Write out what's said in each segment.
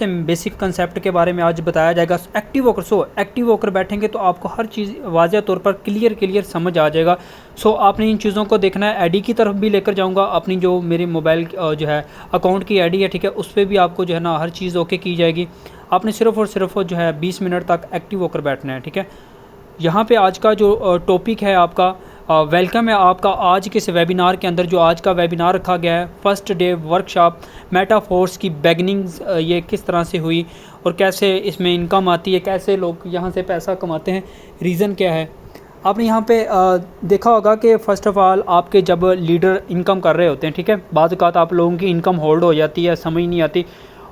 से basic concept के बारे में आज बताया जाएगा। एक्टिव होकर एक्टिव होकर बैठेंगे तो आपको हर चीज़ वाज़ेह तौर पर क्लियर समझ आ जाएगा। आपने इन चीज़ों को देखना है। आईडी की तरफ भी लेकर जाऊंगा, अपनी जो मेरे मोबाइल जो है अकाउंट की आईडी है, ठीक है, उस पर भी आपको जो है ना हर चीज़ ओके की जाएगी। आपने सिर्फ़ और सिर्फ जो है 20 मिनट तक एक्टिव होकर बैठना है, ठीक है। यहाँ पे आज का जो टॉपिक है आपका, वेलकम है आपका आज के इस वेबिनार के अंदर। जो आज का वेबिनार रखा गया है, फर्स्ट डे वर्कशॉप मेटाफोर्स की बिगनिंग्स, ये किस तरह से हुई और कैसे इसमें इनकम आती है, कैसे लोग यहाँ से पैसा कमाते हैं, रीज़न क्या है। आपने यहाँ पे देखा होगा कि फ़र्स्ट ऑफ़ ऑल आपके जब लीडर इनकम कर रहे होते हैं, ठीक है, बाज़ औक़ात आप लोगों की इनकम होल्ड हो जाती है, समझ नहीं आती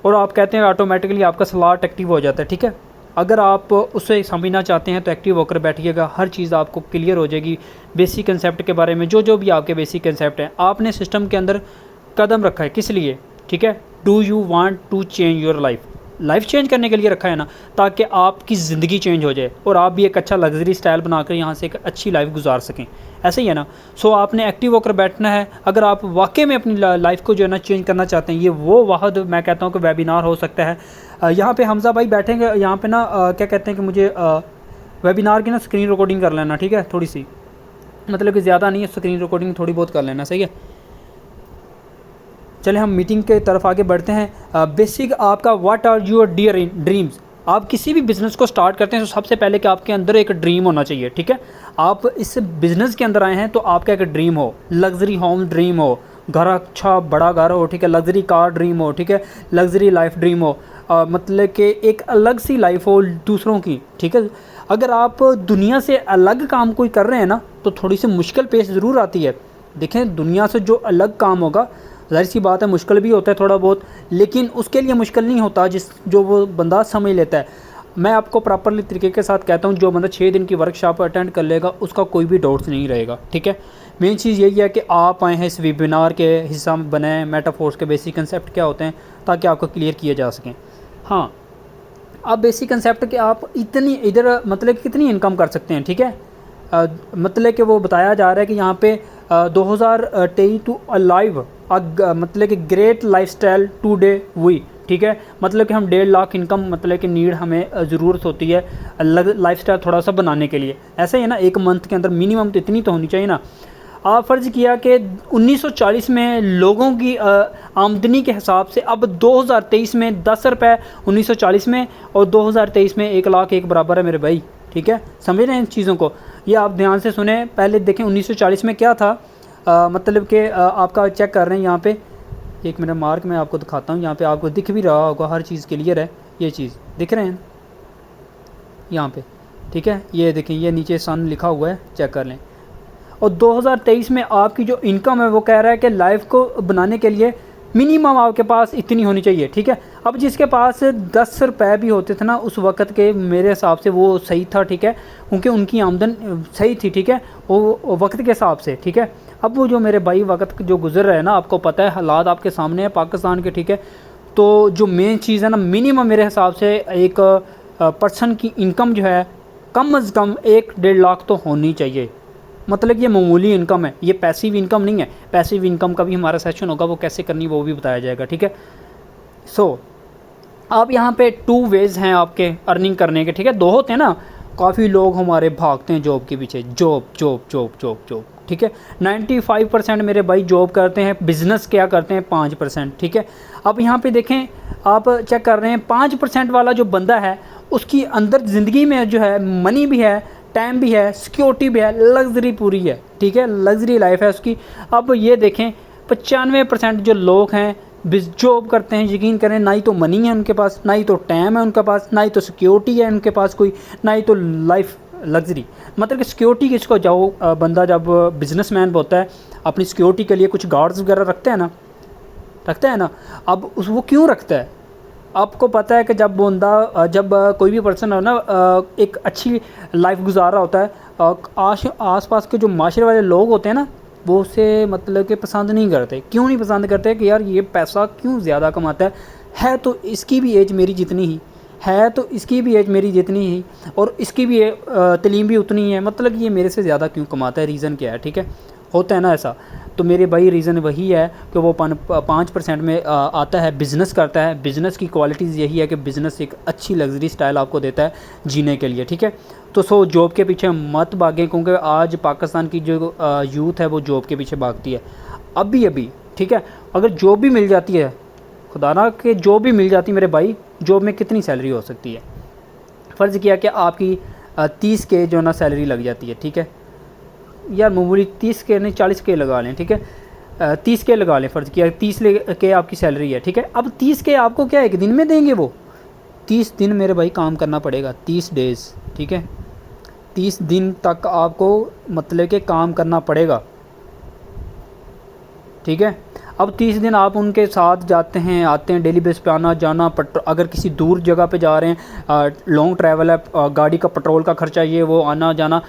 और आप कहते हैं ऑटोमेटिकली आपका स्लॉट एक्टिव हो जाता है, ठीक है। अगर आप उससे समझना चाहते हैं तो एक्टिव होकर बैठिएगा, हर चीज़ आपको क्लियर हो जाएगी। बेसिक कंसेप्ट के बारे में जो भी आपके बेसिक कंसेप्ट हैं, आपने सिस्टम के अंदर कदम रखा है किस लिए, ठीक है। Do you want to change your life change करने के लिए रखा है ना, ताकि आपकी ज़िंदगी चेंज हो जाए और आप भी एक अच्छा लग्जरी स्टाइल बनाकर यहाँ से एक अच्छी लाइफ गुजार सकें, ऐसे ही है ना। आपने एक्टिव होकर बैठना है। अगर आप वाकई में अपनी लाइफ को जो है ना चेंज करना चाहते हैं, ये वो वाहद मैं कहता हूँ कि वेबिनार हो सकता है। यहाँ पे हमज़ा भाई बैठेंगे, यहाँ पे ना क्या कहते हैं कि मुझे वेबिनार की ना स्क्रीन रिकॉर्डिंग कर लेना, ठीक है, थोड़ी सी, मतलब कि ज़्यादा नहीं है, स्क्रीन रिकॉर्डिंग थोड़ी बहुत कर लेना, सही है। चले हम मीटिंग के तरफ आगे बढ़ते हैं। बेसिक आपका what are your dear dreams. आप किसी भी बिज़नेस को स्टार्ट करते हैं तो सबसे पहले कि आपके अंदर एक ड्रीम होना चाहिए, ठीक है। आप इस बिज़नेस के अंदर आए हैं तो आपका एक ड्रीम हो, लग्जरी होम ड्रीम हो, घर अच्छा बड़ा घर हो, ठीक है, लग्जरी कार ड्रीम हो, ठीक है, लग्जरी लाइफ ड्रीम हो, मतलब कि एक अलग सी लाइफ हो दूसरों की, ठीक है। अगर आप दुनिया से अलग काम कोई कर रहे हैं ना तो थोड़ी सी मुश्किल पेश ज़रूर आती है। देखें, दुनिया से जो अलग काम होगा, ज़ाहिर सी बात है मुश्किल भी होता है थोड़ा बहुत, लेकिन उसके लिए मुश्किल नहीं होता जो वो बंदा समझ लेता है। मैं आपको प्रॉपरली तरीके के साथ कहता हूँ, जो बंदा 6 दिन की वर्कशॉप अटेंड कर लेगा उसका कोई भी डाउट्स नहीं रहेगा, ठीक है। मेन चीज़ यही है कि आप आए हैं इस वेबिनार के हिस्सा में बने, मेटाफोर्स के बेसिक कंसेप्ट क्या होते हैं ताकि आपको क्लियर किए जा सकें। हाँ, अब बेसिक कंसेप्ट कि आप इतनी इधर मतलब कितनी इनकम कर सकते हैं, ठीक है। मतलब कि वो बताया जा रहा है कि यहाँ पे 2023 टू अलाइव मतलब कि ग्रेट लाइफस्टाइल टुडे हुई, ठीक है। मतलब कि हम 1.5 लाख इनकम मतलब कि नीड हमें ज़रूरत होती है अलग लाइफस्टाइल थोड़ा सा बनाने के लिए, ऐसा ही है ना। एक मंथ के अंदर मिनिमम तो इतनी तो होनी चाहिए ना। आप फ़र्ज़ किया कि 1940 में लोगों की आमदनी के हिसाब से अब 2023 में 10 रुपये 1940 में और 2023 में 1 लाख एक बराबर है मेरे भाई, ठीक है। समझ रहे हैं इन चीज़ों को, ये आप ध्यान से सुने। पहले देखें 1940 में क्या था, मतलब कि आपका चेक कर रहे हैं यहाँ पे, एक मिनट मार्क मैं आपको दिखाता हूँ। यहाँ पे आपको दिख भी रहा होगा, हर चीज़ क्लियर है, ये चीज़ दिख रहे हैं यहाँ पे, ठीक है। ये देखें, ये नीचे सन लिखा हुआ है, चेक कर लें। और 2023 में आपकी जो इनकम है वो कह रहा है कि लाइफ को बनाने के लिए मिनिमम आपके पास इतनी होनी चाहिए, ठीक है। अब जिसके पास 10 रुपये भी होते थे ना उस वक़्त के, मेरे हिसाब से वो सही था, ठीक है, क्योंकि उनकी आमदन सही थी, ठीक है, वो वक्त के हिसाब से, ठीक है। अब वो जो मेरे भाई वक्त जो गुजर रहे हैं ना, आपको पता है हालात आपके सामने है पाकिस्तान के, ठीक है। तो जो मेन चीज़ है ना, मिनिमम मेरे हिसाब से एक पर्सन की इनकम जो है कम अज़ कम 1-1.5 लाख तो होनी चाहिए। मतलब ये मामूली इनकम है, ये पैसिव इनकम नहीं है। पैसिव इनकम का भी हमारा सेशन होगा, वो कैसे करनी वो भी बताया जाएगा, ठीक है। आप यहाँ पे 2 वेज़ हैं आपके अर्निंग करने के, ठीक है। 2 होते हैं ना, काफ़ी लोग हमारे भागते हैं जॉब के पीछे, जॉब, ठीक है। 95% मेरे भाई जॉब करते हैं, बिज़नेस क्या करते हैं 5%, ठीक है। अब यहाँ पे देखें, आप चेक कर रहे हैं 5% वाला जो बंदा है उसकी अंदर ज़िंदगी में जो है मनी भी है, टाइम भी है, सिक्योरिटी भी है, लग्जरी पूरी है, ठीक है, लग्जरी लाइफ है उसकी। अब ये देखें 95% जो लोग हैं जॉब करते हैं, यकीन करें, ना ही तो मनी है उनके पास, ना ही तो टाइम है उनके पास, ना ही तो सिक्योरिटी है उनके पास कोई, ना ही तो लाइफ लग्जरी। मतलब कि सिक्योरिटी किसको, जाओ बंदा जब बिजनेसमैन होता है अपनी सिक्योरिटी के लिए कुछ गार्ड्स वगैरह रखता है ना। अब वो क्यों रखता है, आपको पता है कि जब बंदा जब कोई भी पर्सन है ना एक अच्छी लाइफ गुजार रहा होता है, आस पास के जो माशरे वाले लोग होते हैं ना वो उसे मतलब कि पसंद नहीं करते। क्यों नहीं पसंद करते कि यार ये पैसा क्यों ज़्यादा कमाता है तो इसकी भी एज मेरी जितनी ही है, तो इसकी भी एज मेरी जितनी ही, और इसकी भी तलीम भी उतनी ही है, मतलब ये मेरे से ज़्यादा क्यों कमाता है, रीज़न क्या है, ठीक है। होता है ना ऐसा। तो मेरे भाई रीज़न वही है कि वो 5% में आता है, बिज़नेस करता है। बिज़नेस की क्वालिटीज़ यही है कि बिज़नेस एक अच्छी लग्जरी स्टाइल आपको देता है जीने के लिए, ठीक है। तो जॉब के पीछे मत भागें, क्योंकि आज पाकिस्तान की जो यूथ है वो जॉब के पीछे भागती है अभी, ठीक है। अगर जॉब भी मिल जाती है, खुदा ना कि जॉब भी मिल जाती मेरे भाई, जॉब में कितनी सैलरी हो सकती है? फ़र्ज़ किया कि आपकी 30 के जो ना सैलरी लग जाती है, ठीक है यार, मामूली 30 के नहीं 40 के लगा लें, ठीक है। 30 के लगा लें, फ़र्ज़ किया 30 के आपकी सैलरी है, ठीक है। अब 30 के आपको क्या एक दिन में देंगे? वो 30 दिन मेरे भाई काम करना पड़ेगा, 30 डेज़, ठीक है। 30 दिन तक आपको मतलब कि काम करना पड़ेगा, ठीक है। अब 30 दिन आप उनके साथ जाते हैं आते हैं, डेली बेस पे आना जाना, अगर किसी दूर जगह पे जा रहे हैं, लॉन्ग ट्रैवल है, गाड़ी का पेट्रोल का खर्चा, ये वो आना जाना,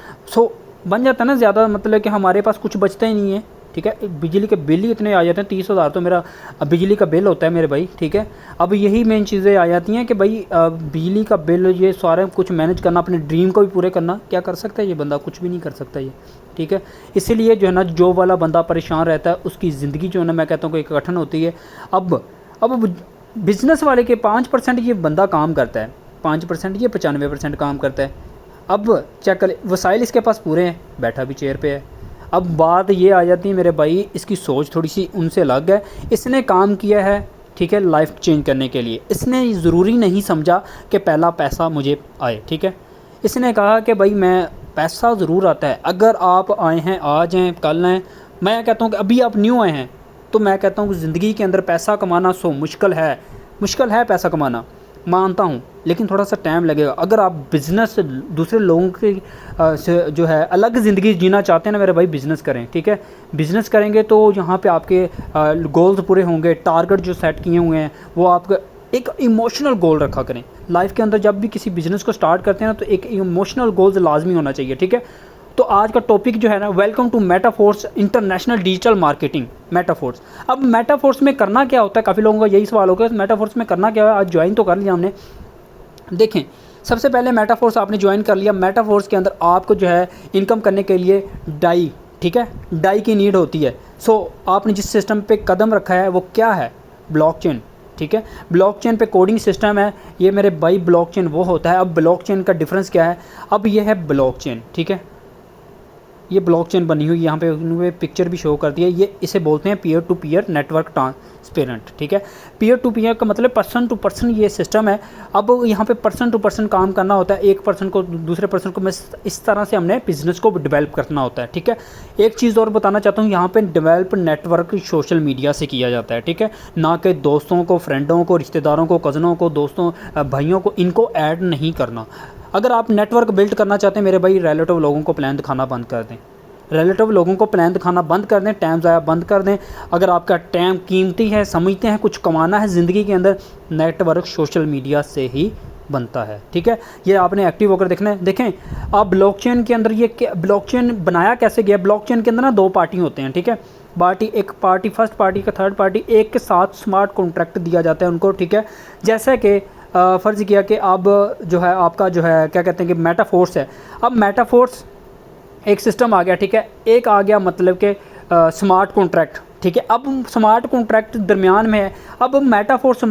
बन जाता है ना ज़्यादा, मतलब कि हमारे पास कुछ बचता ही नहीं है, ठीक है। बिजली के बिल ही इतने आ जाते हैं, 30,000 तो मेरा बिजली का बिल होता है मेरे भाई, ठीक है। अब यही मेन चीज़ें आ जाती हैं कि भाई बिजली का बिल, ये सारे कुछ मैनेज करना, अपने ड्रीम को भी पूरे करना, क्या कर सकता है ये बंदा? कुछ भी नहीं कर सकता ये, ठीक है। इसीलिए जो है ना जॉब वाला बंदा परेशान रहता है, उसकी ज़िंदगी जो है ना मैं कहता हूँ कि कठिन होती है। अब बिज़नेस वाले के 5% ये बंदा काम करता है, 5% ये 95% काम करता है। अब चेक कर, वसाइल इसके पास पूरे हैं, बैठा भी चेयर पे है। अब बात ये आ जाती है मेरे भाई, इसकी सोच थोड़ी सी उनसे अलग है। इसने काम किया है, ठीक है, लाइफ चेंज करने के लिए। इसने ज़रूरी नहीं समझा कि पहला पैसा मुझे आए, ठीक है। इसने कहा कि भाई मैं, पैसा ज़रूर आता है, अगर आप आए हैं, आज हैं, कल हैं। मैं कहता हूँ कि अभी आप न्यू आए हैं, तो मैं कहता हूँ कि ज़िंदगी के अंदर पैसा कमाना मुश्किल है पैसा कमाना, मानता हूँ, लेकिन थोड़ा सा टाइम लगेगा। अगर आप बिज़नेस दूसरे लोगों की से जो है अलग ज़िंदगी जीना चाहते हैं ना मेरे भाई, बिज़नेस करें, ठीक है। बिज़नेस करेंगे तो यहाँ पे आपके गोल्स पूरे होंगे, टारगेट जो सेट किए हुए हैं वो आपका एक इमोशनल गोल रखा करें लाइफ के अंदर। जब भी किसी बिज़नेस को स्टार्ट करते हैं ना, तो एक इमोशनल गोल्स लाजमी होना चाहिए, ठीक है। तो आज का टॉपिक जो है ना, welcome to Metaforce international digital marketing, Metaforce. अब मेटाफोर्स में करना क्या होता है? काफ़ी लोगों का यही सवाल होगा, मेटाफोर्स में करना क्या है? आज ज्वाइन तो कर लिया हमने। देखें, सबसे पहले मेटाफोर्स आपने ज्वाइन कर लिया। मेटाफोर्स के अंदर आपको जो है इनकम करने के लिए डाई, ठीक है, डाई की नीड होती है। आपने जिस सिस्टम पे कदम रखा है वो क्या है? ब्लॉकचेन, ठीक है। ब्लॉकचेन पे कोडिंग सिस्टम है ये मेरे भाई, ब्लॉकचेन वो होता है। अब ब्लॉकचेन का डिफरेंस क्या है? अब ये है ब्लॉकचेन, ठीक है, ये ब्लॉकचेन बनी हुई, यहाँ पे उन्होंने पिक्चर भी शो कर दी है। ये इसे बोलते हैं peer to peer network transparent, ठीक है। पीयर टू पीयर का मतलब पर्सन टू पर्सन ये सिस्टम है। अब यहाँ पे पर्सन टू पर्सन काम करना होता है, एक पर्सन को दूसरे पर्सन को, मैं इस तरह से हमने बिज़नेस को डेवलप करना होता है, ठीक है। एक चीज़ और बताना चाहता हूँ, यहाँ पे डेवलप नेटवर्क सोशल मीडिया से किया जाता है, ठीक है, ना कि दोस्तों को, फ्रेंडों को, रिश्तेदारों को, कज़नों को, दोस्तों भाइयों को, इनको ऐड नहीं करना। अगर आप नेटवर्क बिल्ड करना चाहते हैं मेरे भाई, रिलेटिव लोगों को प्लान दिखाना बंद कर दें, रिलेटिव लोगों को प्लान दिखाना बंद कर दें, टाइम ज़ाया बंद कर दें। अगर आपका टाइम कीमती है, समझते हैं कुछ कमाना है ज़िंदगी के अंदर, नेटवर्क सोशल मीडिया से ही बनता है, ठीक है। ये आपने एक्टिव होकर देखना है। देखें आप ब्लॉकचेन के अंदर, ये ब्लॉकचेन बनाया कैसे गया? ब्लॉकचेन के अंदर ना 2 पार्टी होते हैं, ठीक है। एक पार्टी फर्स्ट पार्टी का, थर्ड पार्टी, एक के साथ स्मार्ट कॉन्ट्रैक्ट दिया जाता है उनको, ठीक है। जैसे कि फ़र्ज़ किया कि अब जो है आपका जो है क्या कहते हैं कि मेटाफोर्स है। अब मेटाफोर्स एक सिस्टम आ गया, ठीक है। एक आ गया मतलब कि स्मार्ट कॉन्ट्रैक्ट, ठीक है। अब स्मार्ट कॉन्ट्रैक्ट दरमियान में है। अब मेटाफोर्स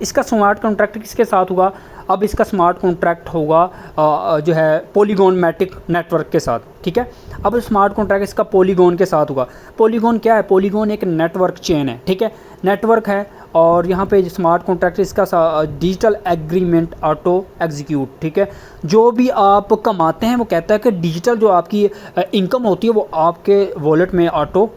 इसका स्मार्ट कॉन्ट्रैक्ट किसके साथ हुआ? अब इसका स्मार्ट कॉन्ट्रैक्ट होगा जो है पॉलीगॉन मैटिक नेटवर्क के साथ, ठीक है। अब स्मार्ट कॉन्ट्रैक्ट इसका पॉलीगॉन के साथ होगा। पॉलीगॉन क्या है? पॉलीगॉन एक नेटवर्क चेन है, ठीक है, नेटवर्क है। और यहाँ पे स्मार्ट कॉन्ट्रैक्ट इसका डिजिटल एग्रीमेंट ऑटो एग्जीक्यूट, ठीक है। जो भी आप कमाते हैं वो कहता है कि डिजिटल जो आपकी इनकम होती है वो आपके वॉलेट में ऑटो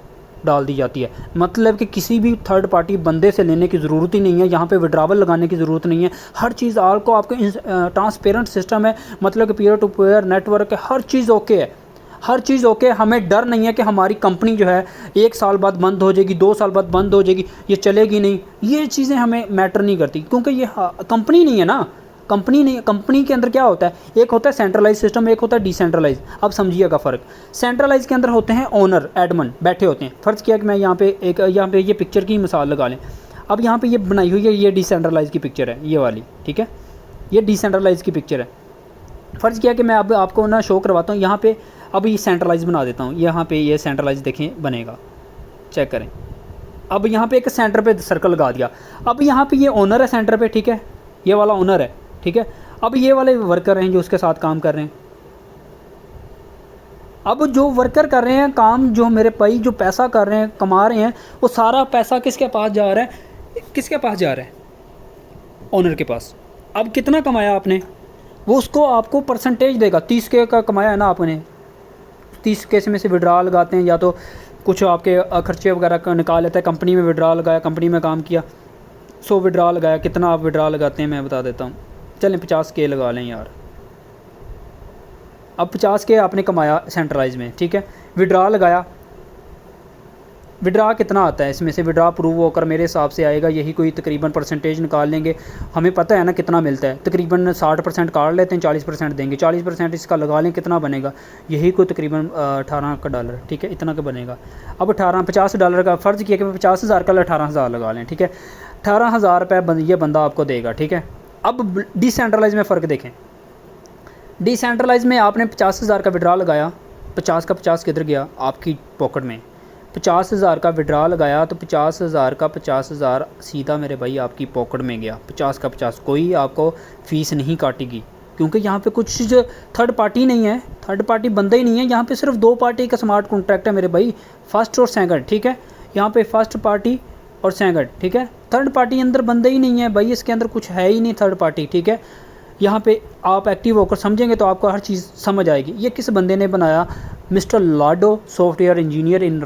डाल दी जाती है। मतलब कि किसी भी थर्ड पार्टी बंदे से लेने की ज़रूरत ही नहीं है, यहाँ पे विड्रावल लगाने की ज़रूरत नहीं है। हर चीज़ आपको ट्रांसपेरेंट सिस्टम है, मतलब कि पीयर टू पीयर नेटवर्क है, हर चीज़ ओके है, हर चीज़ ओके। हमें डर नहीं है कि हमारी कंपनी जो है 1 साल बाद बंद हो जाएगी, 2 साल बाद बंद हो जाएगी, ये चलेगी नहीं। ये चीज़ें हमें मैटर नहीं करती, क्योंकि ये कंपनी नहीं है ना, कंपनी नहीं। कंपनी के अंदर क्या होता है? एक होता है सेंट्रलाइज सिस्टम, एक होता है डिसेंट्रलाइज। अब समझिएगा फ़र्क। सेंट्रलाइज के अंदर होते हैं ओनर, एडमन बैठे होते हैं। फ़र्ज़ किया कि मैं यहाँ पे ये पिक्चर की मिसाल लगा लें। अब यहाँ पे ये बनाई हुई है, ये डिसेंट्रलाइज की पिक्चर है, ये वाली, ठीक है, ये डिसेंट्रलाइज की पिक्चर है। फ़र्ज़ किया कि मैं अब आपको ना शो करवाता हूँ। यहाँ पे अब ये सेंट्रलाइज बना देता हूँ, यहाँ पे ये सेंट्रलाइज देखें बनेगा, चेक करें। अब यहाँ पे एक सेंटर पे सर्कल लगा दिया। अब यहाँ पे ये ओनर है सेंटर पे, ठीक है, ये वाला ओनर है, ठीक है। अब ये वाले वर्कर हैं जो उसके साथ काम कर रहे हैं। अब जो वर्कर कर रहे हैं काम, जो मेरे भाई जो पैसा कर रहे हैं, कमा रहे हैं, वो सारा पैसा किसके पास जा रहा है, किसके पास जा रहा है, ओनर के पास। अब कितना कमाया आपने, वो उसको आपको परसेंटेज देगा। 30K का कमाया है ना आपने, 30K में से विड्रा लगाते हैं, या तो कुछ आपके खर्चे वगैरह निकाल लेता है, कंपनी में विड्रा लगाया, कंपनी में काम किया, 100 विड्रा लगाया। कितना आप विड्रा लगाते हैं मैं बता देता हूँ, चलें 50K लगा लें यार। अब 50K आपने कमाया सेंट्रलाइज में, ठीक है, विड्रा लगाया। विड्रा कितना आता है इसमें से, विड्रा प्रूव होकर मेरे हिसाब से आएगा यही कोई तकरीबन परसेंटेज निकाल लेंगे, हमें पता है ना कितना मिलता है, तकरीबन 60% काट लेते हैं, 40% देंगे, 40% इसका लगा लें, कितना बनेगा, यही कोई तकरीबन 18 का डॉलर, ठीक है, इतना का बनेगा। अब 50 डॉलर का फ़र्ज़ किया कि 50,000 का 18,000 लगा लें, ठीक है, 18,000 रुपये ये बंदा आपको देगा, ठीक है। अब डिसेंट्रलाइज में फ़र्क देखें, डिसेंट्रलाइज में आपने 50,000 का विड्रा लगाया, 50 का 50 किधर गया, आपकी पॉकेट में। 50,000 का विड्रा लगाया तो 50,000 का 50,000 सीधा मेरे भाई आपकी पॉकेट में गया। 50 का 50, कोई आपको फ़ीस नहीं काटेगी, क्योंकि यहाँ पे कुछ थर्ड पार्टी नहीं है, थर्ड पार्टी बंदा ही नहीं है। यहाँ पे सिर्फ 2 पार्टी का स्मार्ट कॉन्ट्रैक्ट है मेरे भाई, फर्स्ट और सेकंड, ठीक है। यहाँ पे फर्स्ट पार्टी और सेकंड, ठीक है, थर्ड पार्टी अंदर बंदा ही नहीं है भाई, इसके अंदर कुछ है ही नहीं थर्ड पार्टी, ठीक है। यहाँ पे आप एक्टिव होकर समझेंगे तो आपको हर चीज़ समझ आएगी। ये किस बंदे ने बनाया, mister Lado, software engineer in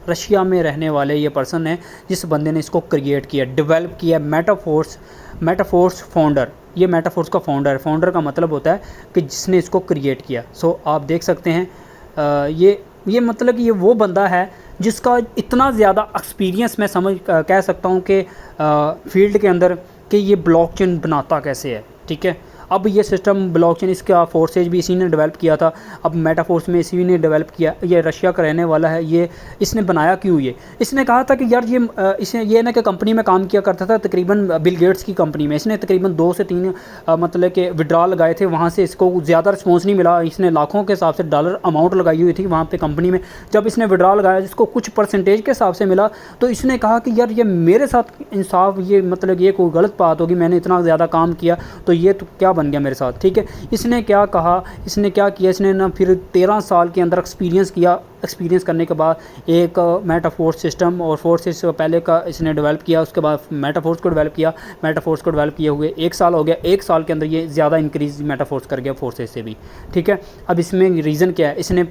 Russia में रहने वाले ये पर्सन है जिस बंदे ने इसको क्रिएट किया, डेवलप किया। मेटाफोर्स फाउंडर, ये मेटाफोर्स का फाउंडर है। फाउंडर का मतलब होता है कि जिसने इसको क्रिएट किया। सो आप देख सकते हैं ये मतलब कि ये वो बंदा है जिसका इतना ज़्यादा एक्सपीरियंस, मैं कह सकता हूँ कि फील्ड के अंदर, कि ये ब्लॉकचेन बनाता कैसे है, ठीक है। अब ये सिस्टम ब्लॉकचेन, इसका फोर्सेज भी इसी ने डेवलप किया था, अब मेटाफोर्स में इसी ने डेवलप किया। ये रशिया का रहने वाला है। ये इसने बनाया क्यों, ये इसने कहा था कि यार ये ना कि कंपनी में काम किया करता था, तकरीबन बिल गेट्स की कंपनी में। इसने तकरीबन 2 से 3 मतलब कि विड्रा लगाए थे, वहाँ से इसको ज़्यादा रिस्पॉन्स नहीं मिला। इसने लाखों के हिसाब से डॉलर अमाउंट लगाई हुई थी वहाँ पर कंपनी में। जब इसने विड्रा लगाया जिसको कुछ परसेंटेज के हिसाब से मिला, तो इसने कहा कि यार ये मेरे साथ इंसाफ, ये मतलब ये कोई गलत बात होगी, मैंने इतना ज़्यादा काम किया तो ये तो क्या बन गया मेरे साथ, ठीक है। इसने क्या कहा, इसने क्या किया, इसने ना फिर 13 साल के अंदर एक्सपीरियंस किया। एक्सपीरियंस करने के बाद एक मेटाफोर्स सिस्टम और फोर्सेस पहले का इसने डेवलप किया, उसके बाद मेटाफोर्स को डेवलप किया। मेटाफोर्स को डेवलप किए हुए 1 साल हो गया, 1 साल के अंदर ये ज़्यादा इंक्रीज मेटाफोर्स कर गया फोर्सेस से भी, ठीक है। अब इसमें रीज़न क्या है, इसने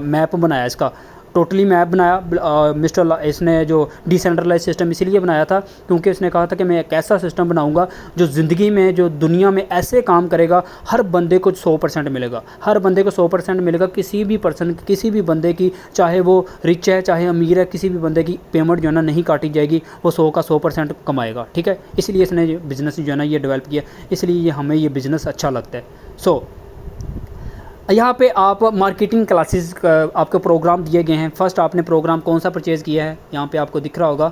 मैप बनाया, इसका टोटली मैप बनाया। इसने जो डिसेंट्रलाइज सिस्टम इसलिए बनाया था क्योंकि इसने कहा था कि मैं एक ऐसा सिस्टम बनाऊंगा जो ज़िंदगी में, जो दुनिया में ऐसे काम करेगा, हर बंदे को 100% मिलेगा, हर बंदे को 100% मिलेगा। किसी भी पर्सन, किसी भी बंदे की, चाहे वो रिच है चाहे अमीर है, किसी भी बंदे की पेमेंट जो है ना नहीं काटी जाएगी, वो 100 का 100% कमाएगा, ठीक है। इसलिए इसने बिज़नेस जो है ना ये डेवलप किया, इसलिए हमें ये बिज़नेस अच्छा लगता है। यहाँ पे आप मार्केटिंग क्लासेस आपको प्रोग्राम दिए गए हैं। फर्स्ट आपने प्रोग्राम कौन सा परचेज़ किया है, यहाँ पे आपको दिख रहा होगा।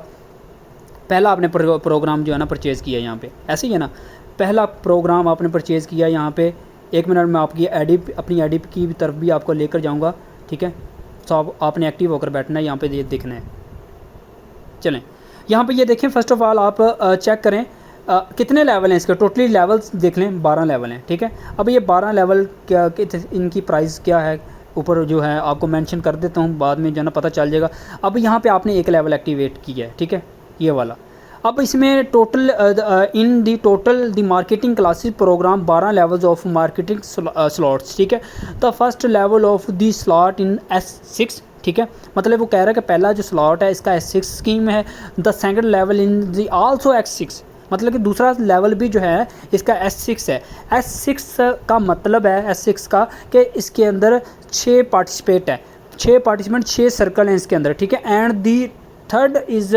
पहला आपने प्रोग्राम जो है ना परचेज़ किया है, यहाँ पे ऐसे ही है ना, पहला प्रोग्राम आपने परचेज़ किया यहाँ पे। 1 मिनट में आपकी अपनी एडिप की तरफ भी आपको लेकर जाऊँगा, ठीक है। तो आपने एक्टिव होकर बैठना है, यहाँ पर ये देखना है। चलें, यहाँ पर ये देखें, फ़र्स्ट ऑफ़ ऑल आप चेक करें कितने लेवल हैं इसके। टोटली लेवल्स देख लें, 12 लेवल हैं, ठीक है। अब ये 12 लेवल क्या, इनकी प्राइस क्या है, ऊपर जो है आपको मेंशन कर देता हूँ, बाद में जो है ना पता चल जाएगा। अब यहाँ पे आपने एक लेवल एक्टिवेट किया है, ठीक है, ये वाला। अब इसमें total the marketing classes program 12 levels of marketing slots, ठीक है। The first level of the slot in S6, ठीक है, मतलब वो कह रहा है कि पहला जो स्लॉट है इसका S6 स्कीम है। The second level in the also S6, मतलब कि दूसरा लेवल भी जो है इसका S6 है। S6 का मतलब है S6 का कि इसके अंदर 6 पार्टिसिपेंट है, 6 पार्टिसिपेंट, 6 सर्कल हैं इसके अंदर, ठीक है। And the third is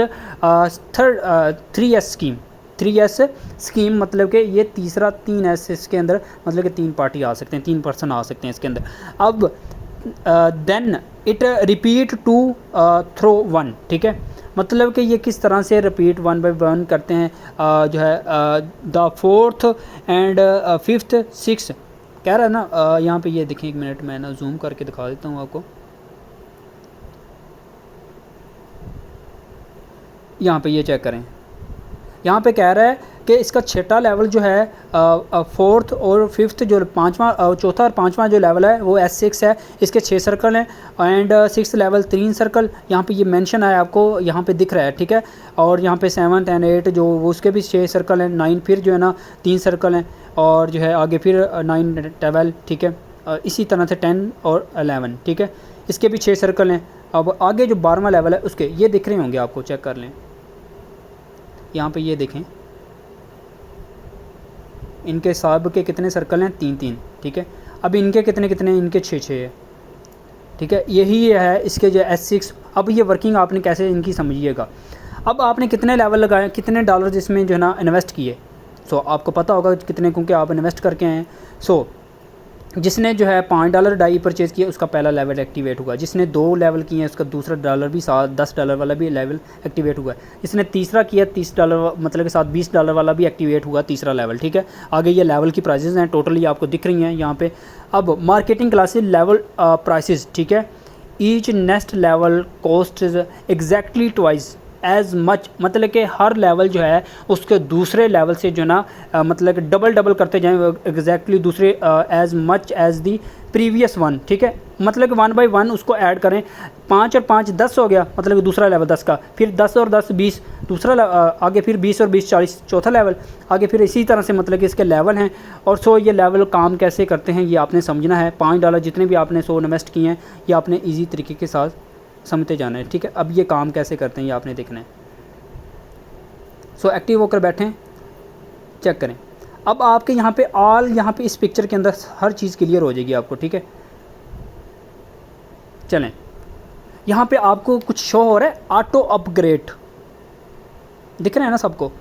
3S scheme, 3S scheme मतलब कि ये तीसरा 3S इसके अंदर, मतलब कि 3 पार्टी आ सकते हैं, 3 पर्सन आ सकते हैं इसके अंदर। अब then it repeat two through 1, ठीक है, मतलब कि ये किस तरह से रिपीट 1 by 1 करते हैं। जो है the 4th and 5th 6th कह रहा है ना यहाँ पे ये देखें, एक मिनट मैं ना जूम करके दिखा देता हूँ आपको। यहाँ पे ये चेक करें, यहाँ पे कह रहा है कि इसका छठा लेवल जो है फोर्थ और फिफ्थ जो पाँचवा चौथा और पाँचवा जो लेवल है वो S6 है, इसके 6 सर्कल हैं एंड सिक्स लेवल 3 सर्कल यहाँ पे ये मेंशन है आपको यहाँ पे दिख रहा है, ठीक है। और यहाँ पे 7 एंड 8 जो वो उसके भी 6 सर्कल हैं, 9 फिर जो है ना 3 सर्कल हैं और जो है आगे फिर 9 12, ठीक है। इसी तरह से 10 और 11, ठीक है, इसके भी 6 सर्कल हैं। अब आगे जो 12वां लेवल है उसके ये दिख रहे होंगे आपको, चेक कर लें यहाँ पे, ये देखें इनके साहब के कितने सर्कल हैं, 3 ठीक है। अब इनके कितने कितने, इनके 6 है, ठीक है। यही है इसके जो S6। अब ये वर्किंग आपने कैसे इनकी समझिएगा। अब आपने कितने लेवल लगाए, कितने डॉलर इसमें जो है ना इन्वेस्ट किए, सो आपको पता होगा कितने, क्योंकि आप इन्वेस्ट करके आए हैं। सो जिसने जो है $5 डाई परचेज़ किया उसका पहला लेवल एक्टिवेट हुआ, जिसने 2 लेवल किए हैं उसका दूसरा डॉलर भी साथ $10 वाला भी लेवल एक्टिवेट हुआ, जिसने तीसरा किया $30 मतलब के साथ $20 वाला भी एक्टिवेट हुआ तीसरा लेवल, ठीक है। आगे ये लेवल की प्राइसेस हैं, टोटली आपको दिख रही हैं यहाँ पे। अब मार्केटिंग क्लासेस लेवल प्राइसेस, ठीक है। Each next level cost exactly twice as much, मतलब कि हर लेवल जो है उसके दूसरे लेवल से जो ना मतलब कि डबल करते जाएं एग्जैक्टली दूसरे as much as the previous one, ठीक है। मतलब कि 1 बाई 1 उसको ऐड करें, 5 और 5 10 हो गया, मतलब कि दूसरा लेवल 10 का, फिर 10 और 10 20 दूसरा आगे फिर 20 और 20 40 चौथा लेवल, आगे फिर इसी तरह से मतलब कि इसके लेवल हैं। और सो ये लेवल काम कैसे करते हैं ये आपने समझना है। $5 जितने भी आपने 100 इन्वेस्ट किए हैं ये आपने ईजी तरीके के साथ समझते जाना है, ठीक है। अब ये काम कैसे करते हैं ये आपने देखना है। सो एक्टिव होकर बैठें, चेक करें। अब आपके यहाँ पे यहाँ पे इस पिक्चर के अंदर हर चीज़ क्लियर हो जाएगी आपको, ठीक है। चलें, यहाँ पे आपको कुछ शो हो रहा है, ऑटो अपग्रेड दिख रहे हैं ना सबको,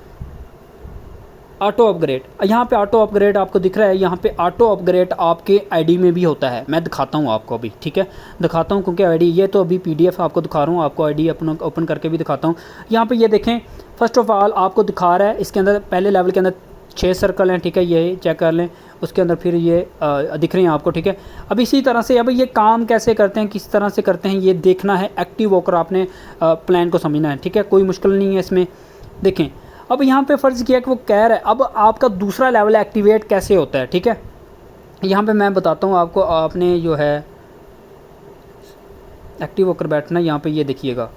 ऑटो अपग्रेड। यहाँ पे ऑटो अपग्रेड आपको दिख रहा है, यहाँ पे ऑटो अपग्रेड आपके आईडी में भी होता है। मैं दिखाता हूँ आपको अभी, ठीक है, दिखाता हूँ क्योंकि आईडी ये तो अभी PDF आपको दिखा रहा हूँ, आपको आईडी अपना ओपन करके भी दिखाता हूँ। यहाँ पे ये देखें, फर्स्ट ऑफ ऑल आपको दिखा रहा है इसके अंदर पहले लेवल के अंदर 6 सर्कल हैं, ठीक है, ये चेक कर लें। उसके अंदर फिर ये दिख रहे हैं आपको, ठीक है। अब इसी तरह से अब ये काम कैसे करते हैं, किस तरह से करते हैं ये देखना है, एक्टिव होकर आपने प्लान को समझना है, ठीक है। कोई मुश्किल नहीं है इसमें। देखें अब यहाँ पे फ़र्ज़ किया कि वो कह रहा है अब आपका दूसरा लेवल एक्टिवेट कैसे होता है, ठीक है। यहाँ पे मैं बताता हूँ आपको, आपने जो है एक्टिव होकर बैठना। यहाँ पे ये देखिएगा,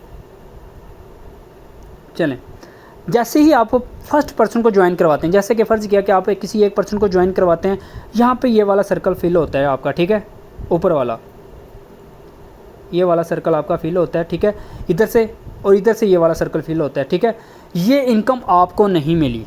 चलें, जैसे ही आप फर्स्ट पर्सन को ज्वाइन करवाते हैं, जैसे कि फ़र्ज़ किया कि आप किसी एक पर्सन को ज्वाइन करवाते हैं, यहाँ पे ये वाला सर्कल फिल होता है आपका, ठीक है, ऊपर वाला ये वाला सर्कल आपका फिल होता है, ठीक है। इधर से और इधर से ये वाला सर्कल फिल होता है, ठीक है। ये इनकम आपको नहीं मिली,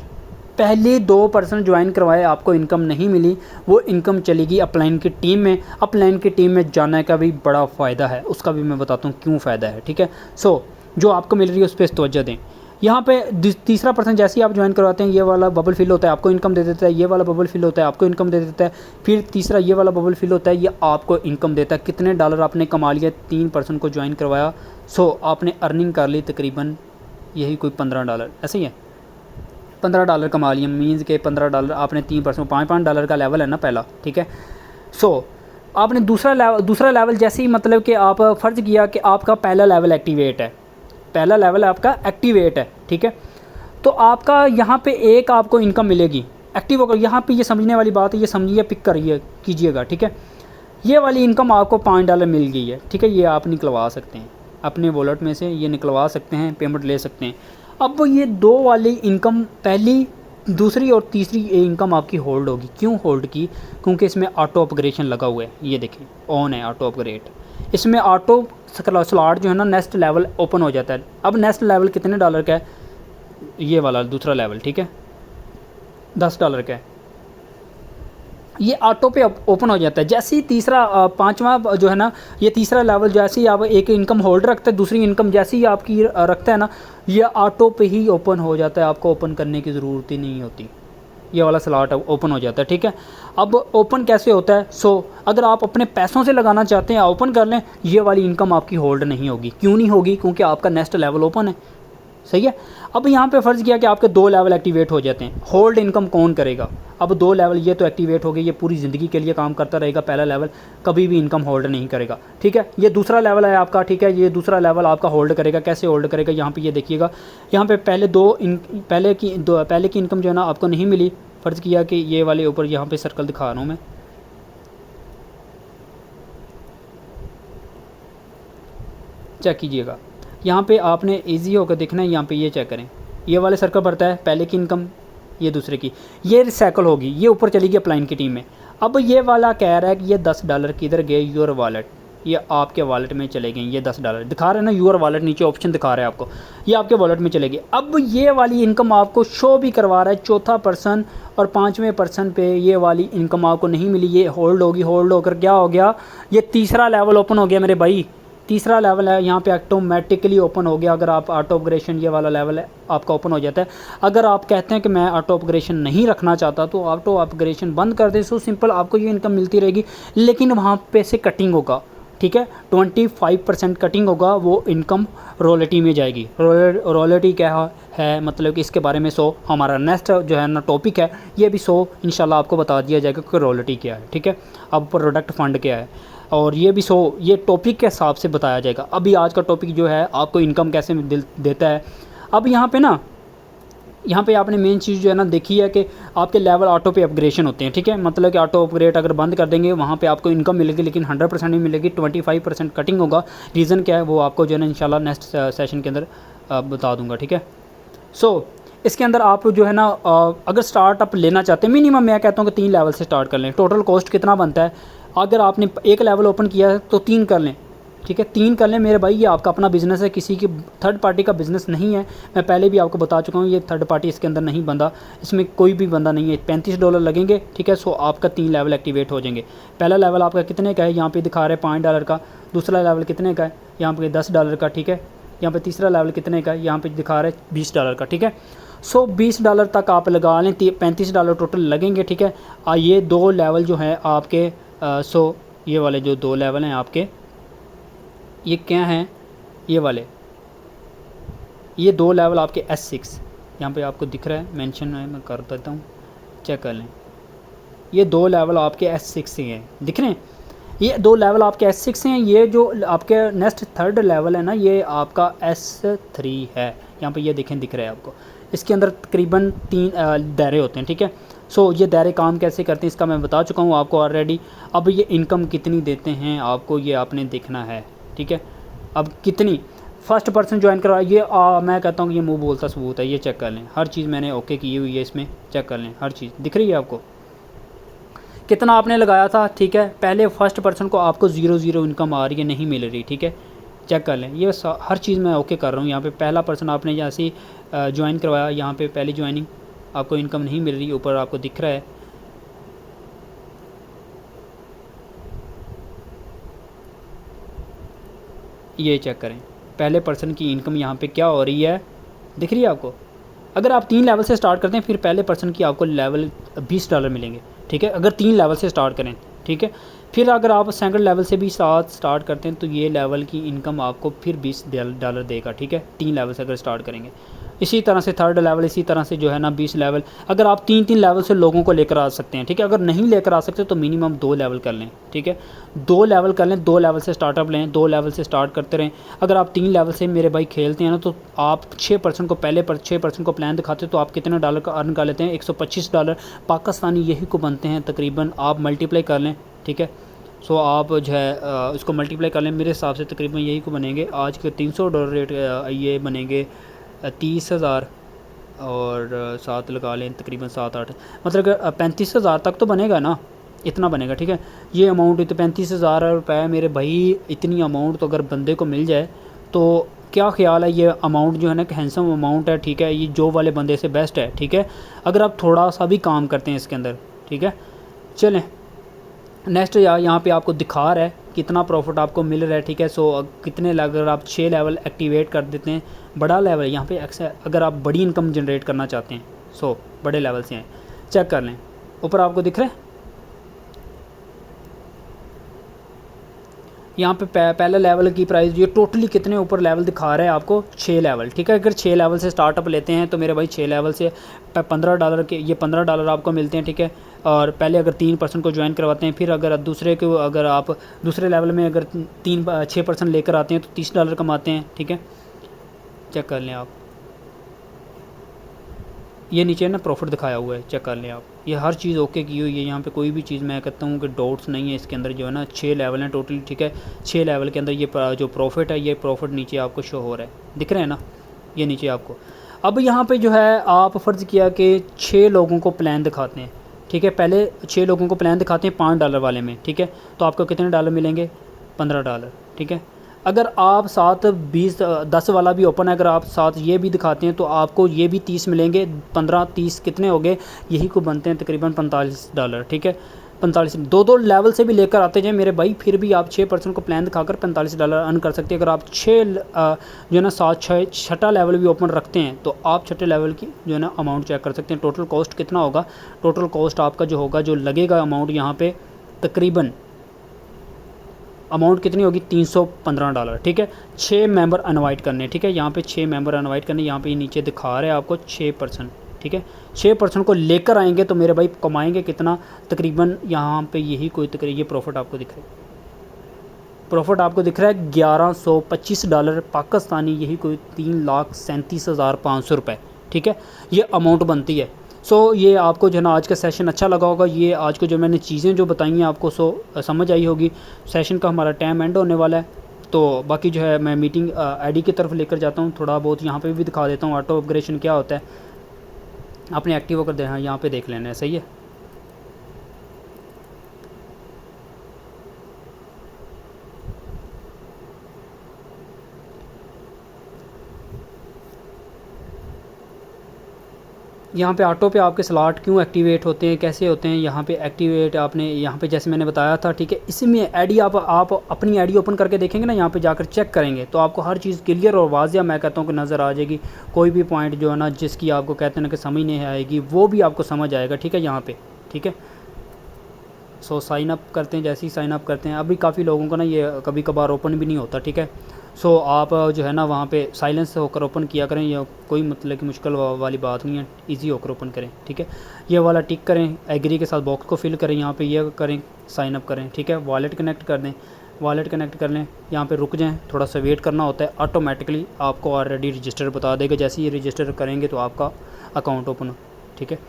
पहले 2 पर्सन ज्वाइन करवाए आपको इनकम नहीं मिली, वो इनकम चलेगी अपलाइन की टीम में। अपलाइन की टीम में जाने का भी बड़ा फ़ायदा है, उसका भी मैं बताता हूँ क्यों फ़ायदा है, ठीक है। सो जो आपको मिल रही है उस पर तवज्जो दें। यहाँ पे तीसरा पर्सन जैसे ही आप ज्वाइन करवाते हैं ये वाला बबल फिल होता है, आपको इनकम दे देता है, ये वाला बबल फिल होता है, आपको इनकम दे देता है, फिर तीसरा ये वाला बबल फिल होता है, ये आपको इनकम देता है। कितने डॉलर आपने कमा लिए, 3 पर्सन को ज्वाइन करवाया, सो आपने अर्निंग कर ली तकरीबन यही कोई $15, ऐसे ही है, $15 कमा लिए, मीन्स के $15 आपने 3 पर्सन, $5 का लेवल है ना पहला, ठीक है। सो आपने दूसरा लेवल जैसे ही मतलब कि आप फ़र्ज़ किया कि आपका पहला लेवल एक्टिवेट है, पहला लेवल आपका एक्टिवेट है, ठीक है। तो आपका यहाँ पे एक आपको इनकम मिलेगी एक्टिव होकर। यहाँ पे ये समझने वाली बात है, ये समझिए, पिक करिए कीजिएगा, ठीक है। ये वाली इनकम आपको $5 मिल गई है, ठीक है। ये आप निकलवा सकते हैं अपने वॉलेट में से, ये निकलवा सकते हैं, पेमेंट ले सकते हैं। अब ये 2 वाली इनकम, पहली दूसरी और तीसरी ये इनकम आपकी होल्ड होगी। क्यों होल्ड की, क्योंकि इसमें ऑटो अपग्रेडेशन लगा हुआ है, ये देखें ऑन है ऑटो अपग्रेड। इसमें ऑटो स्लॉट जो है ना नेक्स्ट लेवल ओपन हो जाता है। अब नेक्स्ट लेवल कितने डॉलर का है, ये वाला दूसरा लेवल, ठीक है, $10 का है, ये ऑटो पे ओपन हो जाता है। जैसे ही तीसरा 5वां जो है ना, ये तीसरा लेवल जैसे ही आप एक इनकम होल्ड रखते हैं, दूसरी इनकम जैसे ही आपकी रखता है ना, ये ऑटो पे ही ओपन हो जाता है, आपको ओपन करने की ज़रूरत ही नहीं होती, ये वाला स्लॉट ओपन हो जाता है, ठीक है। अब ओपन कैसे होता है, सो अगर आप अपने पैसों से लगाना चाहते हैं ओपन कर लें, ये वाली इनकम आपकी होल्ड नहीं होगी। क्यों नहीं होगी, क्योंकि आपका नेक्स्ट लेवल ओपन है, सही है। अब यहाँ पे फ़र्ज़ किया कि आपके 2 लेवल एक्टिवेट हो जाते हैं, होल्ड इनकम कौन करेगा? अब 2 लेवल ये तो एक्टिवेट हो गए, ये पूरी ज़िंदगी के लिए काम करता रहेगा। पहला लेवल कभी भी इनकम होल्ड नहीं करेगा, ठीक है। ये दूसरा लेवल है आपका, ठीक है। ये दूसरा लेवल आपका होल्ड करेगा। कैसे होल्ड करेगा? यहाँ पे ये देखिएगा, यहाँ पे पहले की इनकम जो है ना आपको नहीं मिली। फ़र्ज़ किया कि ये वाले ऊपर यहाँ पे सर्कल दिखा रहा हूँ मैं, चेक कीजिएगा। यहाँ पे आपने इजी होकर देखना है, यहाँ पे ये चेक करें, ये वाले सर्कल बढ़ता है, पहले की इनकम, ये दूसरे की, ये रिसाइकल होगी, ये ऊपर चली गई अपलाइन की टीम में। अब ये वाला कह रहा है कि ये $10 किधर गए? योर वॉलेट, ये आपके वॉलेट में चले गए। ये $10 दिखा रहे हैं ना, योर वॉलेट, नीचे ऑप्शन दिखा रहा है आपको, ये आपके वॉलेट में चले गए। अब ये वाली इनकम आपको शो भी करवा रहा है, चौथा पर्सन और 5वें पर्सन पे ये वाली इनकम आपको नहीं मिली, ये होल्ड होगी। होल्ड होकर क्या हो गया? ये तीसरा लेवल ओपन हो गया मेरे भाई, तीसरा लेवल है यहाँ पे ऑटोमेटिकली ओपन हो गया। अगर आप ऑटो अपग्रेशन, ये वाला लेवल है आपका ओपन हो जाता है। अगर आप कहते हैं कि मैं ऑटो अपग्रेशन नहीं रखना चाहता तो ऑटो अपग्रेशन बंद कर दें, सो सिंपल, आपको ये इनकम मिलती रहेगी। लेकिन वहाँ पे से कटिंग होगा, ठीक है, 25% कटिंग होगा, वो इनकम रॉयल्टी में जाएगी। रॉयल्टी क्या है मतलब कि इसके बारे में हमारा नेक्स्ट जो है ना टॉपिक है, ये भी इंशाल्लाह आपको बता दिया जाएगा कि रॉयल्टी क्या है, ठीक है। अब प्रोडक्ट फंड क्या है, और ये भी ये टॉपिक के हिसाब से बताया जाएगा। अभी आज का टॉपिक जो है आपको इनकम कैसे देता है। अब यहाँ पे ना, यहाँ पे आपने मेन चीज़ जो है ना देखी है कि आपके लेवल ऑटो पे अपग्रेशन होते हैं, ठीक है। मतलब कि ऑटो अपग्रेड अगर बंद कर देंगे वहाँ पे आपको इनकम मिलेगी, लेकिन 100% नहीं मिलेगी, 25% कटिंग होगा। रीज़न क्या है वो आपको जो है ना इंशाल्लाह नेक्स्ट सेशन के अंदर बता दूँगा, ठीक है। इसके अंदर आप जो है ना अगर स्टार्टअप लेना चाहते हैं, मिनिमम मैं कहता हूँ कि 3 लेवल से स्टार्ट कर लें। टोटल कॉस्ट कितना बनता है? अगर आपने 1 लेवल ओपन किया है तो 3 कर लें, ठीक है, 3 कर लें मेरे भाई। ये आपका अपना बिज़नेस है, किसी की थर्ड पार्टी का बिज़नेस नहीं है। मैं पहले भी आपको बता चुका हूँ, ये थर्ड पार्टी इसके अंदर नहीं बंदा, इसमें कोई भी बंदा नहीं है। $35 लगेंगे, ठीक है। आपका 3 लेवल एक्टिवेट हो जाएंगे। पहला लेवल आपका कितने का है? यहाँ पे दिखा रहे हैं $5 का। दूसरा लेवल कितने का है? यहाँ पे $10 का, ठीक है। यहाँ पे तीसरा लेवल कितने का है? यहाँ पे दिखा रहे हैं $20 का, ठीक है। $20 तक आप लगा लें, $35 टोटल लगेंगे, ठीक है। ये 2 लेवल जो हैं आपके ये वाले जो 2 लेवल हैं आपके, ये क्या हैं? ये वाले, ये 2 लेवल आपके S6, यहाँ पे आपको दिख रहा है, मेंशन है, मैं कर देता हूँ, चेक कर लें। ये 2 लेवल आपके S6 से हैं, दिख रहे हैं? ये 2 लेवल आपके S6 से हैं। ये जो आपके नेक्स्ट थर्ड लेवल है ना, ये आपका S3 है। यहाँ पे ये देखें, दिख रहा है आपको। इसके अंदर तकरीबन 3 दायरे होते हैं, ठीक है। ये दायरे काम कैसे करते हैं इसका मैं बता चुका हूँ आपको ऑलरेडी। अब ये इनकम कितनी देते हैं आपको, ये आपने देखना है, ठीक है। अब कितनी फर्स्ट पर्सन ज्वाइन करवा, ये मैं कहता हूँ कि ये मुँह बोलता सबूत है। ये चेक कर लें, हर चीज़ मैंने ओके की हुई है इसमें, चेक कर लें, हर चीज़ दिख रही है आपको, कितना आपने लगाया था, ठीक है। पहले फर्स्ट पर्सन को आपको 0 इनकम आ रही है, नहीं मिल रही, ठीक है। चेक कर लें, ये हर चीज़ मैं ओके कर रहा हूँ। यहाँ पे पहला पर्सन आपने जैसे ज्वाइन करवाया, यहाँ पे पहली ज्वाइनिंग आपको इनकम नहीं मिल रही, ऊपर आपको दिख रहा है। ये चेक करें, पहले पर्सन की इनकम यहाँ पे क्या हो रही है, दिख रही है आपको। अगर आप 3 लेवल से स्टार्ट करते हैं फिर पहले पर्सन की आपको लेवल $20 मिलेंगे, ठीक है। अगर 3 लेवल से स्टार्ट करें, ठीक है। फिर अगर आप सेकंड लेवल से भी साथ स्टार्ट करते हैं तो ये लेवल की इनकम आपको फिर $20 देगा, ठीक है। 3 लेवल से अगर स्टार्ट करेंगे, इसी तरह से थर्ड लेवल, इसी तरह से जो है ना 20 लेवल। अगर आप 3 लेवल से लोगों को लेकर आ सकते हैं, ठीक है। अगर नहीं लेकर आ सकते तो मिनिमम 2 लेवल कर लें, ठीक है। 2 लेवल कर लें, 2 लेवल से स्टार्टअप लें, 2 लेवल से स्टार्ट करते रहें। अगर आप 3 लेवल से मेरे भाई खेलते हैं ना, तो आप 6% को 6% को प्लान दिखाते तो आप कितने डॉलर का अर्न कर लेते हैं? $125 पाकिस्तानी यही को बनते हैं तकरीबन। आप मल्टीप्लाई कर लें, ठीक है। आप जो है इसको मल्टीप्लाई कर लें, मेरे हिसाब से तकरीबन यही को बनेंगे। आज के $300 रेट ये बनेंगे 30,000 और 7 लगा लें तकरीबन 7-8, मतलब 35,000 तक तो बनेगा ना, इतना बनेगा, ठीक है। ये अमाउंट तो 35,000 रुपये मेरे भाई, इतनी अमाउंट तो अगर बंदे को मिल जाए तो क्या ख्याल है? ये अमाउंट जो है ना एक हैंडसम अमाउंट है, ठीक है। ये जॉब वाले बंदे से बेस्ट है, ठीक है, अगर आप थोड़ा सा भी काम करते हैं इसके अंदर, ठीक है। चलें नेक्स्ट, यहाँ पे आपको दिखा रहा है कितना प्रॉफिट आपको मिल रहा है, ठीक है। कितने अगर आप 6 लेवल एक्टिवेट कर देते हैं, बड़ा लेवल यहाँ पे अगर आप बड़ी इनकम जनरेट करना चाहते हैं बड़े लेवल से हैं, चेक कर लें, ऊपर आपको दिख रहा है। यहाँ पे पहला लेवल की प्राइस ये टोटली कितने ऊपर लेवल दिखा रहा है आपको, 6 लेवल, ठीक है। अगर 6 लेवल से स्टार्टअप लेते हैं तो मेरे भाई 6 लेवल से $15 के, ये $15 आपको मिलते हैं, ठीक है। और पहले अगर 3% को ज्वाइन करवाते हैं, फिर अगर दूसरे को, अगर आप दूसरे लेवल में अगर 6% लेकर आते हैं तो $30 कमाते हैं, ठीक है। चेक कर लें आप, ये नीचे ना प्रॉफिट दिखाया हुआ है, चेक कर लें आप। ये हर चीज़ ओके की हुई है, यहाँ पे कोई भी चीज़ मैं कहता हूँ कि डॉट्स नहीं है इसके अंदर, जो है ना 6 लेवल हैं टोटल, ठीक है। 6 लेवल के अंदर ये जो प्रॉफिट है, ये प्रॉफिट नीचे आपको शो हो रहा है, दिख रहे हैं ना, ये नीचे आपको। अब यहाँ पे जो है आप फ़र्ज़ किया कि 6 लोगों को प्लान दिखाते हैं, ठीक है। पहले 6 लोगों को प्लान दिखाते हैं $5 वाले में, ठीक है। तो आपको कितने डॉलर मिलेंगे, $15, ठीक है। अगर आप साथ 10 वाला भी ओपन है, अगर आप साथ ये भी दिखाते हैं तो आपको ये भी 30 मिलेंगे, 15-30 कितने हो गए, यही को बनते हैं तकरीबन $45, ठीक है। 45, दो लेवल से भी लेकर आते जाए मेरे भाई, फिर भी आप 6% को प्लान दिखाकर $45 अर्न कर सकते हैं। अगर आप 6 जो है ना 6 लेवल भी ओपन रखते हैं तो आप 6 लेवल की जो है ना अमाउंट चेक कर सकते हैं। टोटल कॉस्ट कितना होगा, टोटल कॉस्ट आपका जो होगा, जो लगेगा अमाउंट यहाँ पर तकरीबन अमाउंट कितनी होगी, $315, ठीक है। 6 मेंबर इनवाइट करने, ठीक है। यहाँ पे 6 मेंबर इनवाइट करने, यहाँ पे नीचे दिखा रहे हैं आपको 6%, ठीक है। 6% को लेकर आएंगे तो मेरे भाई कमाएंगे कितना, तकरीबन यहाँ पे यही कोई तकरीबन, ये प्रॉफिट आपको दिख रहा है, प्रॉफिट आपको दिख रहा है $1125 पाकिस्तानी, यही कोई 3,37,500 रुपये, ठीक है। ये अमाउंट बनती है। ये आपको जो है ना आज का सेशन अच्छा लगा होगा। ये आज को जो मैंने चीज़ें जो बताई हैं आपको समझ आई होगी। सेशन का हमारा टाइम एंड होने वाला है, तो बाकी जो है मैं मीटिंग आईडी की तरफ लेकर जाता हूँ, थोड़ा बहुत यहाँ पे भी दिखा देता हूँ ऑटो अपग्रेडेशन क्या होता है। आपने एक्टिव होकर देखा, यहाँ पे देख लेना है, सही है। यहाँ पे ऑटो पे आपके स्लॉट क्यों एक्टिवेट होते हैं, कैसे होते हैं, यहाँ पे एक्टिवेट आपने यहाँ पे जैसे मैंने बताया था, ठीक है। इसमें आईडी आप अपनी आईडी ओपन करके देखेंगे ना, यहाँ पे जाकर चेक करेंगे तो आपको हर चीज़ क्लियर और वाज़िया मैं कहता हूँ कि नज़र आ जाएगी। कोई भी पॉइंट जो है ना जिसकी आपको कहते हैं ना कि समझ नहीं आएगी, वो भी आपको समझ आएगा, ठीक है, यहाँ पर, ठीक है। साइन अप करते हैं, जैसे ही साइन अप करते हैं, अभी काफ़ी लोगों को ना ये कभी कभार ओपन भी नहीं होता, ठीक है। आप जो है ना वहाँ पे साइलेंस होकर ओपन किया करें, या कोई मतलब कि मुश्किल वाली बात नहीं है, इजी होकर ओपन करें, ठीक है। ये वाला टिक करें, एग्री के साथ बॉक्स को फिल करें, यहाँ पे ये करें, साइन अप करें, ठीक है। वॉलेट कनेक्ट कर दें, वॉलेट कनेक्ट कर लें, यहाँ पे रुक जाएं, थोड़ा सा वेट करना होता है, ऑटोमेटिकली आपको ऑलरेडी रजिस्टर बता देगा। जैसे ही रजिस्टर करेंगे तो आपका अकाउंट ओपन, ठीक है।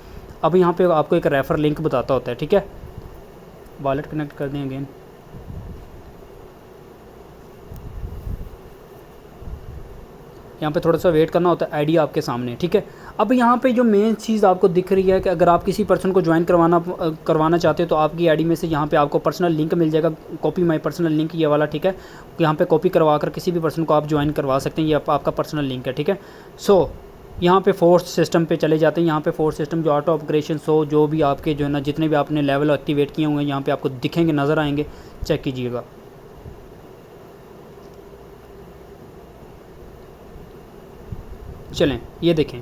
अब यहाँ पर आपको एक रेफ़र लिंक बताता होता है, ठीक है। वॉलेट कनेक्ट कर दें अगेन, यहाँ पे थोड़ा सा वेट करना होता है, आईडी आपके सामने, ठीक है। अब यहाँ पे जो मेन चीज़ आपको दिख रही है कि अगर आप किसी पर्सन को ज्वाइन करवाना चाहते हो तो आपकी आईडी में से यहाँ पे आपको पर्सनल लिंक मिल जाएगा, कॉपी माई पर्सनल लिंक ये वाला, ठीक है। यहाँ पे कॉपी करवा कर किसी भी पर्सन को आप ज्वाइन करवा सकते हैं, ये आपका पर्सनल लिंक है, ठीक है। यहाँ पे फोर्स सिस्टम पे चले जाते हैं। यहाँ पे फोर्स सिस्टम जो ऑटो अपग्रेडेशन जो भी आपके जो है ना जितने भी आपने लेवल एक्टिवेट किए हुए हैं यहाँ पे आपको दिखेंगे, नज़र आएंगे, चेक कीजिएगा। चलें ये देखें,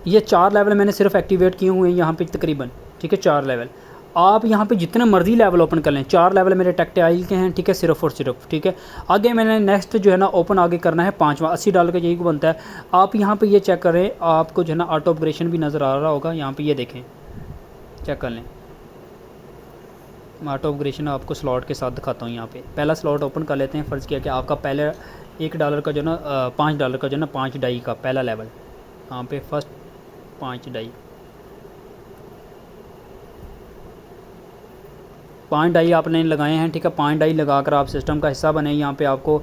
ये 4 लेवल मैंने सिर्फ एक्टिवेट किए हुए हैं यहाँ पे तकरीबन, ठीक है। 4 लेवल, आप यहाँ पे जितने मर्जी लेवल ओपन कर लें, 4 लेवल मेरे टेक्टाइल के हैं, ठीक है, सिर्फ और सिर्फ, ठीक है। आगे मैंने नेक्स्ट जो है ना ओपन आगे करना है 5वां, $80 का यही को बनता है। आप यहाँ पे ये चेक करें, आपको जो है ना ऑटो अपग्रेडेशन भी नज़र आ रहा होगा, यहाँ पे ये देखें, चेक कर लें। ऑटो अपग्रेडेशन आपको स्लॉट के साथ दिखाता हूँ। यहाँ पे पहला स्लॉट ओपन कर लेते हैं। फ़र्ज़ किया कि आपका पहले $1 का जो ना $5 का जो ना 5 डाई का पहला लेवल, यहाँ पे फर्स्ट 5 डाई, 5 डाई आपने लगाए हैं, ठीक है। 5 डाई लगाकर आप सिस्टम का हिस्सा बने। यहाँ पे आपको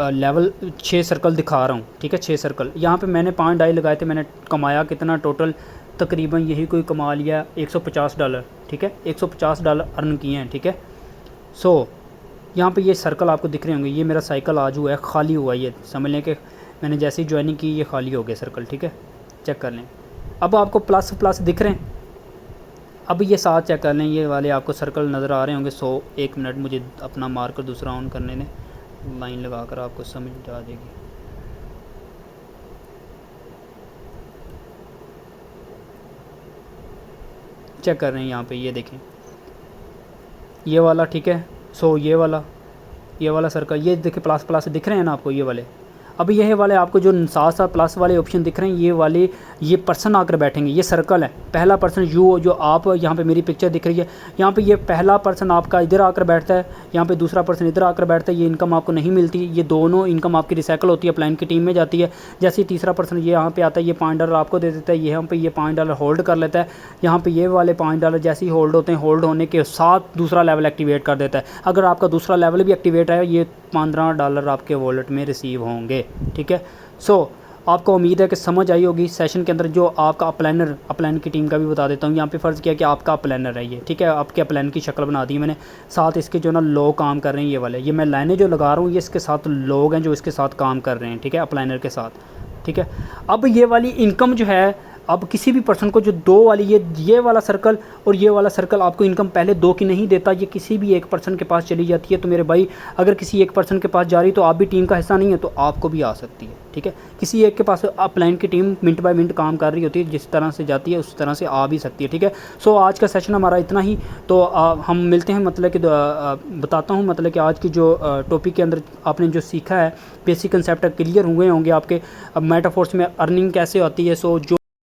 लेवल 6 सर्कल दिखा रहा हूँ, ठीक है, 6 सर्कल। यहाँ पे मैंने 5 डाई लगाए थे, मैंने कमाया कितना टोटल, तकरीबन यही कोई कमा लिया $150, ठीक है, $150 अर्न किए हैं, ठीक है। यहाँ पे ये सर्कल आपको दिख रहे होंगे, ये मेरा साइकिल आज हुआ है, खाली हुआ है, ये समझ लें कि मैंने जैसे ही ज्वाइनिंग की ये खाली हो गया सर्कल, ठीक है। चेक कर लें, अब आपको प्लस प्लस दिख रहे हैं। अब ये साथ चेक कर लें, ये वाले आपको सर्कल नज़र आ रहे होंगे। 1 मिनट मुझे अपना मार्कर दूसरा ऑन करने दें, लाइन लगा कर आपको समझ आ जाएगी। चेक कर रहे हैं यहाँ पे, ये देखें ये वाला, ठीक है, सो ये वाला सर्कल, ये देखिए प्लस प्लस दिख रहे हैं ना आपको, ये वाले। अब ये वाले आपको जो साथ साथ प्लस वाले ऑप्शन दिख रहे हैं, ये वाले ये पर्सन आकर बैठेंगे, ये सर्कल है। पहला पर्सन यू, जो आप यहाँ पे मेरी पिक्चर दिख रही है, यहाँ पे ये पहला पर्सन आपका इधर आकर बैठता है, यहाँ पे दूसरा पर्सन इधर आकर बैठता है। ये इनकम आपको नहीं मिलती, ये दोनों इनकम आपकी रिसाइकल होती है, अपलाइन की टीम में जाती है। जैसे ही तीसरा पर्सन ये यहाँ पे आता है, ये $5 आपको दे देता है, यहाँ पे ये $5 होल्ड कर लेता है। यहाँ पे ये वाले $5 जैसे ही होल्ड होते हैं, होल्ड होने के साथ दूसरा लेवल एक्टिवेट कर देता है। अगर आपका दूसरा लेवल भी एक्टिवेट है, ये $15 आपके वॉलेट में रिसीव होंगे। ठीक है, सो आपको उम्मीद है कि समझ आई होगी सेशन के अंदर। जो आपका अपलाइन की टीम का भी बता देता हूँ। यहाँ पे फ़र्ज़ किया कि आपका अपलाइनर है ये, ठीक है, आपके अपलाइन की शक्ल बना दी मैंने। साथ इसके जो ना लोग काम कर रहे हैं, ये वाले, ये मैं लाइनें जो लगा रहा हूँ, ये इसके साथ लोग हैं जो इसके साथ काम कर रहे हैं, ठीक है, अपलाइनर के साथ। ठीक है, अब ये वाली इनकम जो है, अब किसी भी पर्सन को जो दो वाली ये वाला सर्कल और ये वाला सर्कल आपको इनकम पहले दो की नहीं देता, ये किसी भी एक पर्सन के पास चली जाती है। तो मेरे भाई, अगर किसी एक पर्सन के पास जा रही तो आप भी टीम का हिस्सा नहीं है, तो आपको भी आ सकती है। ठीक है, किसी एक के पास अपलाइन की टीम मिनट बाय मिनट काम कर रही होती है, जिस तरह से जाती है उस तरह से आ भी सकती है। ठीक है, सो आज का सेशन हमारा इतना ही। तो हम मिलते हैं, मतलब कि बताता हूँ, मतलब कि आज की जो टॉपिक के अंदर आपने जो सीखा है, बेसिक कंसेप्ट क्लियर हुए होंगे आपके। मेटाफोर्स में अर्निंग कैसे होती है। सो जो